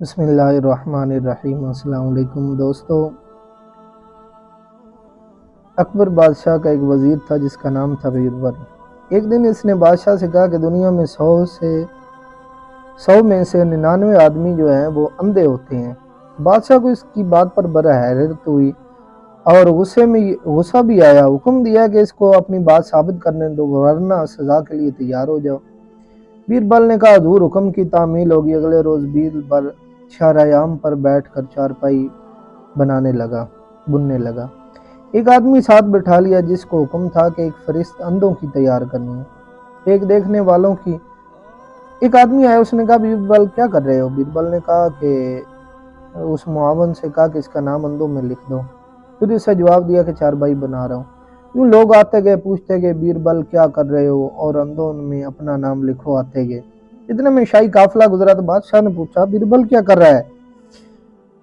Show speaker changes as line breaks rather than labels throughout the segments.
بسم اللہ الرحمن الرحیم۔ السلام علیکم دوستو۔ اکبر بادشاہ کا ایک وزیر تھا جس کا نام تھا بیربل۔ ایک دن اس نے بادشاہ سے کہا کہ دنیا میں 100 میں سے 99 آدمی جو ہیں وہ اندھے ہوتے ہیں۔ بادشاہ کو اس کی بات پر بڑا حیرت ہوئی اور غصہ بھی آیا۔ حکم دیا کہ اس کو اپنی بات ثابت کرنے دو ورنہ سزا کے لیے تیار ہو جاؤ۔ بیربل نے کہا حضور حکم کی تعمیل ہوگی۔ اگلے روز بیربل شاہراہ عام پر بیٹھ کر چارپائی بننے لگا۔ ایک آدمی ساتھ بٹھا لیا جس کو حکم تھا کہ ایک فہرست اندھوں کی تیار کرنی ہے۔ ایک آدمی آیا، اس نے کہا بیربل کیا کر رہے ہو؟ بیربل نے کہا کہ اس معاون سے کہا کہ اس کا نام اندھوں میں لکھ دو۔ پھر اسے جواب دیا کہ چارپائی بنا رہا ہوں۔ یوں لوگ آتے گئے، پوچھتے گئے بیربل کیا کر رہے ہو، اور اندھوں میں اپنا نام لکھو آتے گئے۔ اتنے میں شاہی قافلہ گزرا تو بادشاہ نے پوچھا بیربل کیا کر رہا ہے؟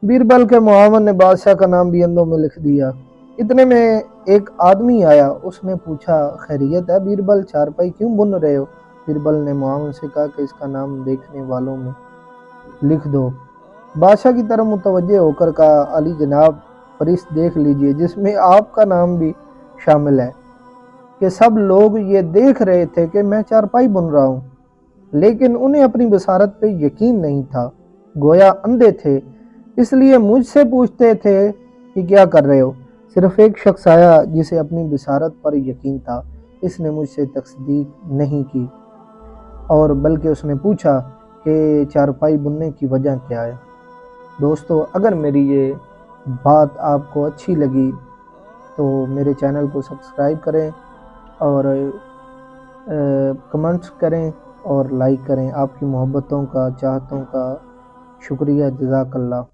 بیربل کے معاون نے بادشاہ کا نام بھی اندھوں میں لکھ دیا۔ اتنے میں ایک آدمی آیا، اس نے پوچھا خیریت ہے بیربل، چارپائی کیوں بن رہے ہو؟ بیربل نے معاون سے کہا کہ اس کا نام دیکھنے والوں میں لکھ دو۔ بادشاہ کی طرف متوجہ ہو کر کہا علی جناب فہرست دیکھ لیجئے جس میں آپ کا نام بھی شامل ہے کہ سب لوگ یہ دیکھ رہے تھے کہ میں چارپائی بن رہا ہوں، لیکن انہیں اپنی بصارت پہ یقین نہیں تھا، گویا اندھے تھے، اس لیے مجھ سے پوچھتے تھے کہ کیا کر رہے ہو۔ صرف ایک شخص آیا جسے اپنی بصارت پر یقین تھا، اس نے مجھ سے تصدیق نہیں کی اور بلکہ اس نے پوچھا کہ چارپائی بننے کی وجہ کیا ہے۔ دوستو، اگر میری یہ بات آپ کو اچھی لگی تو میرے چینل کو سبسکرائب کریں اور کمنٹس کریں اور لائک کریں۔ آپ کی محبتوں کا، چاہتوں کا شکریہ۔ جزاک اللہ۔